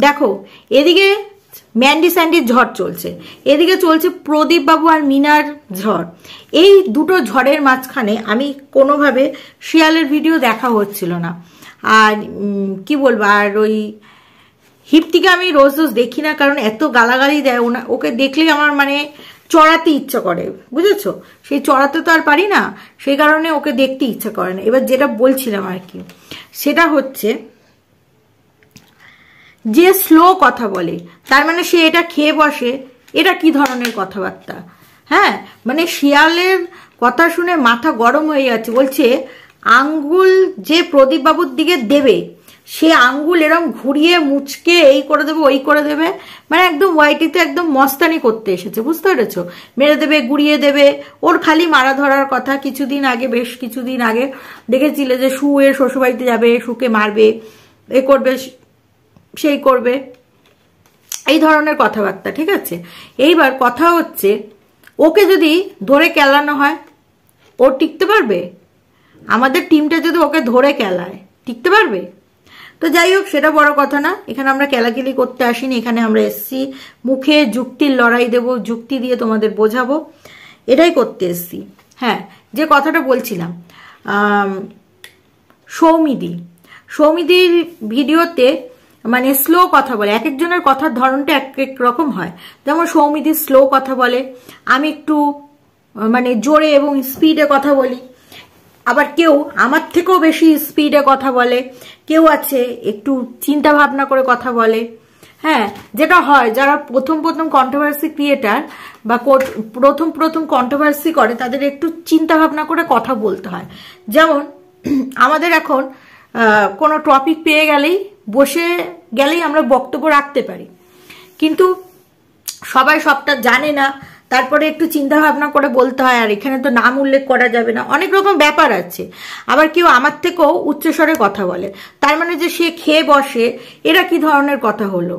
দেখো এদিকে ম্যান্ডি স্যান্ডির ঝড় চলছে, এদিকে চলছে প্রদীপ বাবু আর মিনার ঝড়। এই দুটো ঝড়ের মাঝখানে আমি কোনোভাবে শিয়ালের ভিডিও দেখা হচ্ছিল না। আর কি বলবো, আর ওই হিপটিকে আমি রোজ রোজ দেখি না, কারণ এত গালাগালি দেয়, ওকে দেখলেই আমার মানে চড়াতে ইচ্ছা করে, বুঝেছো? সেই চড়াতে তো আর পারি না, সেই কারণে ওকে দেখতে ইচ্ছা করে না। এবার যেটা বলছিলাম আর কি, সেটা হচ্ছে যে স্লো কথা বলে, তার মানে সে এটা খেয়ে বসে, এটা কি ধরনের কথাবার্তা? হ্যাঁ, মানে শিয়ালের কথা শুনে মাথা গরম হয়ে যাচ্ছে। বলছে আঙ্গুল যে প্রদীপ বাবুর দিকে দেবে, সে আঙ্গুল এরম ঘুরিয়ে মুচকে এই করে দেবে ওই করে দেবে, মানে একদম ওয়াইটিতে একদম মস্তানি করতে এসেছে, বুঝতে পেরেছো? মেরে দেবে, গুড়িয়ে দেবে, ওর খালি মারা ধরার কথা। কিছুদিন আগে, বেশ কিছুদিন আগে দেখেছিলে যে শুয়ে শ্বশুরবাড়িতে যাবে, শুকে মারবে, এ করবে সেই করবে, এই ধরনের কথাবার্তা, ঠিক আছে? এইবার কথা হচ্ছে, ওকে যদি ধরে কেলানো হয়, ও টিকতে পারবে? আমাদের টিমটা যদি ওকে ধরে কেলায়, টিকতে পারবে? তো যাই হোক, সেটা বড় কথা না। এখানে আমরা কেলাকেলি করতে আসিনি, এখানে আমরা এসছি মুখে যুক্তির লড়াই দেব, যুক্তি দিয়ে তোমাদের বোঝাবো, এটাই করতে এসছি। হ্যাঁ, যে কথাটা বলছিলাম, সৌমিদির ভিডিওতে মানে স্লো কথা বলে, এক একজনের কথার ধরনটা এক এক রকম হয়। যেমন সৌমিদি স্লো কথা বলে, আমি একটু মানে জোরে এবং স্পিডে কথা বলি, আবার কেউ আমার থেকেও বেশি স্পিডে কথা বলে, কেউ আছে একটু চিন্তা ভাবনা করে কথা বলে। হ্যাঁ, যেটা হয় যারা প্রথম কন্ট্রোভার্সি ক্রিয়েটার বা প্রথম কন্ট্রোভার্সি করে, তাদের একটু চিন্তা ভাবনা করে কথা বলতে হয়। যেমন আমাদের এখন কোনো টপিক পেয়ে বসে গেলেই আমরা বক্তব্য রাখতে পারি, কিন্তু সবাই সবটা জানে না, তারপরে একটু চিন্তা ভাবনা করে বলতে হয়। আর এখানে তো নাম উল্লেখ করা যাবে না, অনেক রকম ব্যাপার আছে। আবার কেউ আমার থেকেও উচ্চস্বরে কথা বলে, তার মানে যে সে খেয়ে বসে, এরা কি ধরনের কথা হলো?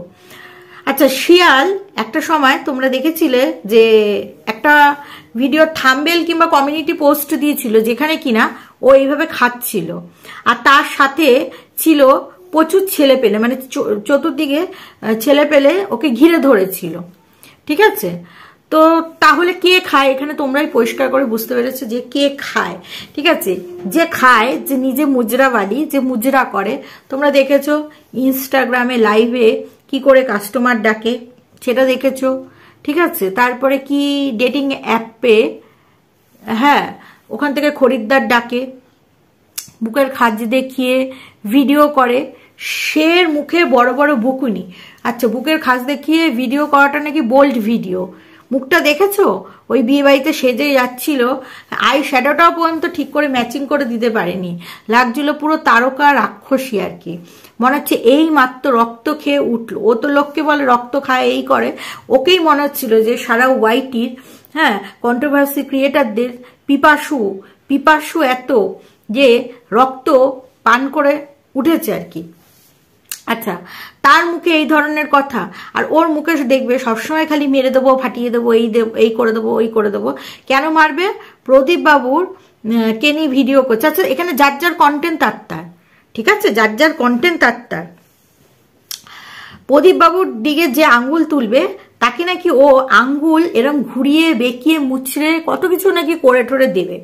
আচ্ছা, শিয়াল একটা সময় তোমরা দেখেছিলে যে একটা ভিডিও থাম্বনেল কিংবা কমিউনিটি পোস্ট দিয়েছিল, যেখানে কিনা ও এইভাবে খাচ্ছিল, আর তার সাথে ছিল প্রচুর ছেলে পেলে, মানে চতুর্দিকে ছেলে পেলে ওকে ঘিরে ধরেছিল, ঠিক আছে? তো তাহলে কে খায়? এখানে তোমরাই পরিষ্কার করে বুঝতে পেরেছো যে কে খায়, ঠিক আছে? যে খায়, যে নিজে মুজরাওয়ালি, যে মুজরা করে। তোমরা দেখেছো ইনস্টাগ্রামে লাইভে কি করে কাস্টমার ডাকে, সেটা দেখেছো, ঠিক আছে? তারপরে কি ডেটিং অ্যাপে, হ্যাঁ, ওখান থেকে খরিদ্দার ডাকে, বুকের খাজ দেখিয়ে ভিডিও করে, শের মুখে বড় বড় বুকুনি। আচ্ছা, বুকের খাজ দেখিয়ে ভিডিও করাটা নাকি বোল্ড ভিডিও। মুখটা দেখেছো? ওই বিয়ে বাড়িতে সেজে যাচ্ছিল, আই শ্যাডোটাও পর্যন্ত ঠিক করে ম্যাচিং করে দিতে পারেনি, লাগছিল পুরো তারকা রাক্ষসী আর কি। মনে হচ্ছে এই মাত্র রক্ত খেয়ে উঠলো। ও তো লোককে বলে রক্ত খায়, এই করে, ওকেই মনে হচ্ছিল যে সারা ওয়াইটির, হ্যাঁ, কন্ট্রোভার্সি ক্রিয়েটারদের পিপাসু এত যে রক্ত পান করে উঠেছে আর কি। আচ্ছা, তার মুখে এই ধরনের কথা, আর ওর মুখে দেখবে সবসময় খালি মেরে দেবো, ফাটিয়ে দেবো, এই করে দেবো, ওই করে দেবো। কেন মারবে? প্রদীপ বাবুর কে নিয়ে ভিডিও করছে। আচ্ছা, এখানে যার যার কন্টেন্ট তার, ঠিক আছে? যার যার কন্টেন্ট তার। প্রদীপ বাবুর দিকে যে আঙ্গুল তুলবে, তাকে নাকি ও আঙ্গুল এরম ঘুরিয়ে বেঁকিয়ে মুচড়ে কত কিছু নাকি করে টোরে দেবে।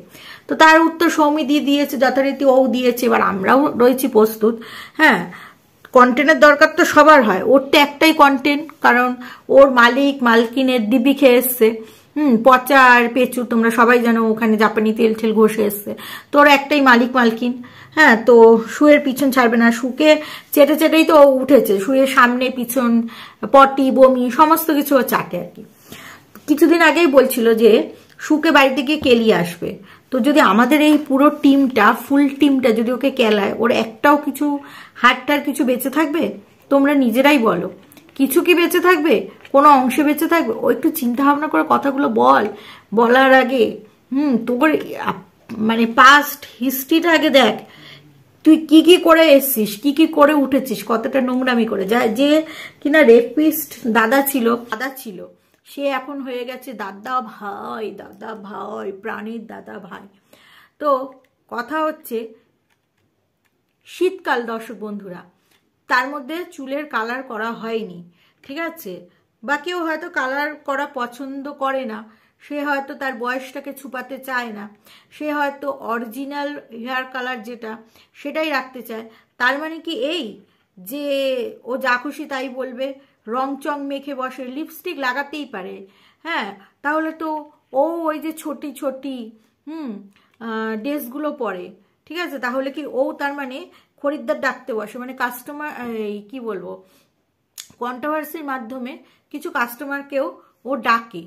তো তার উত্তর সৌমিদি দিয়েছে, যথারীতি ও দিয়েছে, এবার আমরাও রয়েছি প্রস্তুত। হ্যাঁ, কন্টেন্টের দরকার তো সবার হয়, ওর তো একটাই কন্টেন্ট, কারণ ওর মালকিনের দিব্যি খেয়ে এসছে, পচা আর পেঁচু, তোমরা সবাই জানো, ওখানে জাপানি তেল ঠেল ঘষে এসছে। তোর একটাই মালকিন, হ্যাঁ, তো শুয়ের পিছন ছাড়বে না, শুকে চেটেই তো উঠেছে, শুয়ের সামনে পিছন, পটি বমি সমস্ত কিছু ও চাটে আর কি। কিছুদিন আগেই বলছিল যে শুকে বাড়িতে গিয়ে কেলিয়ে আসবে। তো যদি আমাদের এই পুরো টিমটা, ফুল টিমটা যদি ওকে কেলায়, ওর একটাও কিছু হাতটার কিছু বেঁচে থাকবে? তোমরা নিজেরাই বলো, কিছু কি বেঁচে থাকবে? কোনো অংশে বেঁচে থাকবে? ও একটু চিন্তা ভাবনা করে কথাগুলো বলার আগে তোর মানে পাস্ট হিস্ট্রিটা আগে দেখ, তুই কি কি করে এসছিস, কি কি করে উঠেছিস, কতটা নোংরামি করে। যে কিনা রেপিস্ট দাদা ছিল, সে এখন হয়ে গেছে দাদা ভাই, প্রাণীর দাদা ভাই। তো কথা হচ্ছে, শীতকাল, দর্শক বন্ধুরা, তার মধ্যে চুলের কালার করা হয়নি, ঠিক আছে, বা কেউ হয়তো কালার করা পছন্দ করে না, সে হয়তো তার বয়সটাকে ছুপাতে চায় না, সে হয়তো অরিজিনাল হেয়ার কালার যেটা সেটাই রাখতে চায়। তার মানে কি এই যে ও যা খুশি তাই বলবে, রং চং মেখে বসে, লিপস্টিক লাগাতেই পারে, হ্যাঁ, তাহলে তো ও ওই যে ছোটি ছোটি ড্রেসগুলো পরে, ঠিক আছে, তাহলে কি ও তার মানে খরিদ্দার ডাকতে বসে, মানে কাস্টমার, কি বলবো, কন্ট্রোভার্সির মাধ্যমে কিছু কাস্টমারকেও ও ডাকে,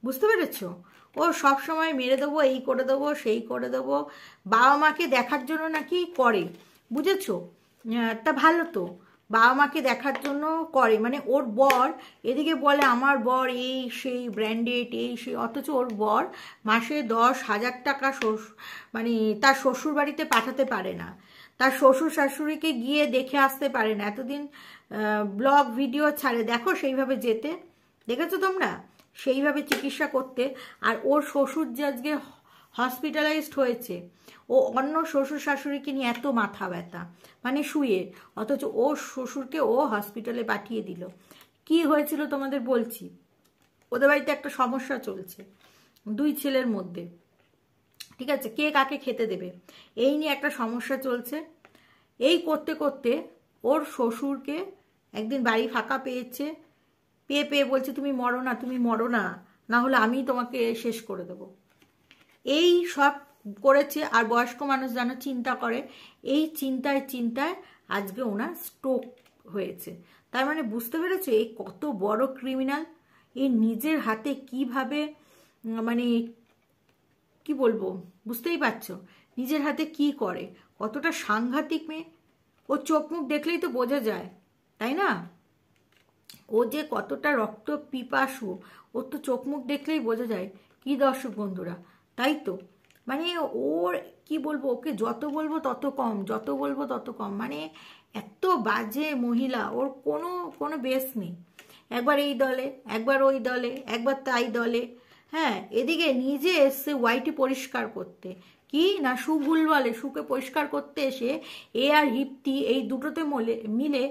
বুঝতে পেরেছ? ও সব সময় মেরে দেবো, এই করে দেবো, সেই করে দেবো, বাবা মাকে দেখার জন্য নাকি করে, বুঝেছো? তা ভালো তো, বাবা মাকে দেখার জন্য করে, মানে ওর বর এদিকে বলে আমার বর এই সেই ব্র্যান্ডেড এই সেই, অথচ ওর বর মাসে 10,000 টাকা মানে তার শ্বশুর বাড়িতে পাঠাতে পারে না, তার শ্বশুর শাশুড়িকে গিয়ে দেখে আসতে পারে না। এতদিন ব্লগ ভিডিও ছাড়ে, দেখো সেইভাবে যেতে, দেখেছো তোমরা, সেইভাবে চিকিৎসা করতে। আর ওর শ্বশুর যে আজকে হসপিটালাইজড হয়েছে, ও অন্য শ্বশুর শাশুড়িকে নিয়ে এত মাথা ব্যথা, মানে শুয়ে, অথচ ও শ্বশুরকে ও হসপিটালে পাঠিয়ে দিল। কি হয়েছিল তোমাদের বলছি, ওদের বাড়িতে একটা সমস্যা চলছে 2 ছেলের মধ্যে, ঠিক আছে, কে কাকে খেতে দেবে এই নিয়ে একটা সমস্যা চলছে। এই করতে করতে ওর শ্বশুরকে একদিন বাড়ি ফাঁকা পেয়েছে, পেয়ে পেয়ে বলছে তুমি মরো না, তুমি মরো না, না হলে আমি তোমাকে শেষ করে দেবো। এই সব করেছে। আর বয়স্ক মানুষ যেন চিন্তা করে, এই চিন্তায় চিন্তায় আজকে ওনার স্ট্রোক হয়েছে। তার মানে বুঝতে পেরেছো এই কত বড় ক্রিমিনাল, এই নিজের হাতে কিভাবে, মানে কি বলবো, বুঝতেই পারছো নিজের হাতে কি করে, কতটা সাংঘাতিক মেয়ে। ও চোখ মুখ দেখলেই তো বোঝা যায়, তাই না? ও যে কতটা রক্ত পিপাসু, ওর তো চোখ মুখ দেখলেই বোঝা যায়। কি দর্শক বন্ধুরা, তাই তো, মানে ওর কি বলবো, ওকে যত বলবো তত কম, যত বলবো তত কম, মানে এত বাজে মহিলা, ওর কোনো কোনো বেস নেই। একবার এই দলে, একবার ওই দলে, একবার তাই দলে, হ্যাঁ, এদিকে নিজে এসছে ওয়াইটি পরিষ্কার করতে, কি না শু ভুল বলে, শুকে পরিষ্কার করতে এসে এ আর হিপ্তি এই দুটোতে মিলে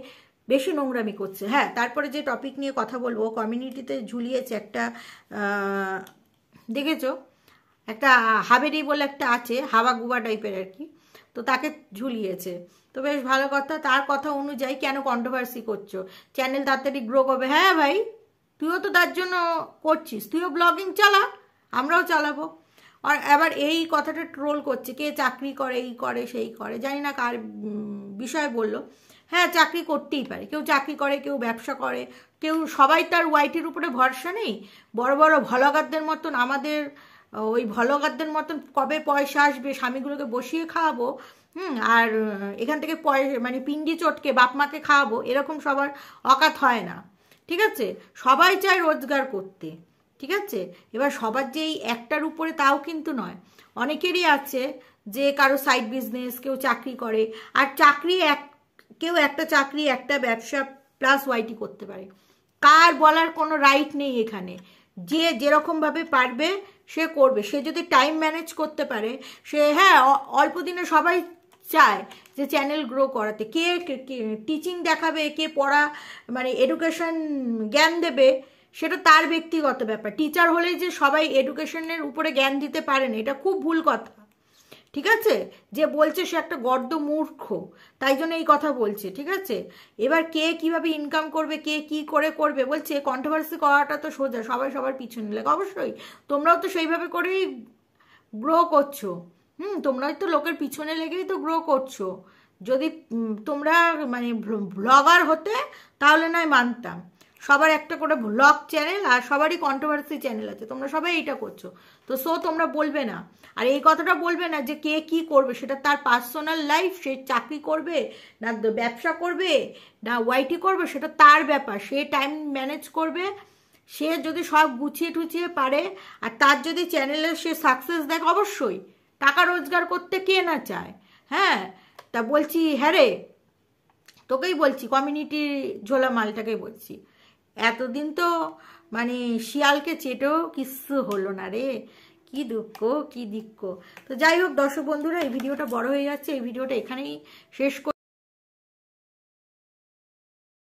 বেশি নোংরামি করছে। হ্যাঁ, তারপরে যে টপিক নিয়ে কথা বলবো, কমিউনিটিতে ঝুলিয়েছে একটা, দেখেছো, একটা হাবেরি বলে একটা আছে, হাওয়া গুবা টাইপের আর কি, তো তাকে ঝুলিয়েছে, তো বেশ ভালো কথা। তার কথা অনুযায়ী কেন কন্ট্রোভার্সি করছো, চ্যানেল তাড়াতাড়ি গ্রো করবে। হ্যাঁ ভাই, তুইও তো তার জন্য করছিস, তুইও ব্লগিং চালা, আমরাও চালাবো। আর এবার এই কথাটা ট্রোল করছে, কে চাকরি করে, এই করে সেই করে, জানি না কার বিষয় বললো। হ্যাঁ, চাকরি করতেই পারে, কেউ চাকরি করে, কেউ ব্যবসা করে, কেউ, সবাই তার ওয়াইটির উপরে ভরসা নেই। বড় বড় ভ্লগারদের মতন, আমাদের ওই ভ্লগারদের মতন কবে পয়সা আসবে, স্বামীগুলোকে বসিয়ে খাওয়াবো, আর এখান থেকে মানে পিন্ডি চটকে বাপ মাকে খাওয়াবো, এরকম সবার অকাত হয় না, ঠিক আছে? সবাই চায় রোজগার করতে, ঠিক আছে? এবার সবার যে এই একটার উপরে তাও কিন্তু নয়, অনেকেরই আছে যে কারো সাইড বিজনেস, কেউ চাকরি করে, আর চাকরি কেউ একটা চাকরি, একটা ব্যবসা প্লাস ওয়াইটি করতে পারে, কার বলার কোনো রাইট নেই এখানে। যে যেরকমভাবে পারবে সে করবে, সে যদি টাইম ম্যানেজ করতে পারে সে, হ্যাঁ, অল্প দিনে সবাই চায় যে চ্যানেল গ্রো করাতে, কে টিচিং দেখাবে, কে পড়া মানে এডুকেশন জ্ঞান দেবে, সেটা তার ব্যক্তিগত ব্যাপার। টিচার হলেই যে সবাই এডুকেশনের উপরে জ্ঞান দিতে পারে না, এটা খুব ভুল কথা, ঠিক আছে? যে বলছে সে একটা গর্দ মূর্খ, তাই জন্য এই কথা বলছে, ঠিক আছে? এবার কে কিভাবে ইনকাম করবে, কে কি করে করবে, বলছে কন্ট্রোভার্সি করাটা তো সোজা, সবাই সবার পিছনে লাগে। অবশ্যই তোমরাও তো সেইভাবে করেই গ্রো করছো, তোমরাই তো লোকের পিছনে লেগেই তো গ্রো করছো। যদি তোমরা মানে ব্লগার হতে তাহলে নয় মানতাম, সবার একটা করে ব্লগ চ্যানেল আর সবারই কন্ট্রোভার্সি চ্যানেল আছে, তোমরা সবাই এইটা করছো, তো তোমরা বলবে না। আর এই কথাটা বলবে না যে কে কি করবে, সেটা তার পার্সোনাল লাইফ, সে চাকরি করবে না ব্যবসা করবে না ওয়াইটি করবে, সেটা তার ব্যাপার, সে টাইম ম্যানেজ করবে। সে যদি সব গুছিয়ে টুছিয়ে পারে, আর তার যদি চ্যানেলে সে সাকসেস দেখ, অবশ্যই টাকা রোজগার করতে কে না চায়। হ্যাঁ, তা বলছি, হ্যাঁ রে, তোকেই বলছি, কমিউনিটি ঝোলা মালটাকে বলছি, এতদিন তো মানে শিয়ালকে চেটেও কিচ্ছু হলো না রে, কি দুঃখ, কি দিক্ষ। তো যাই হোক দর্শক বন্ধুরা, এই ভিডিওটা বড় হয়ে যাচ্ছে, এই ভিডিওটা এখানেই শেষ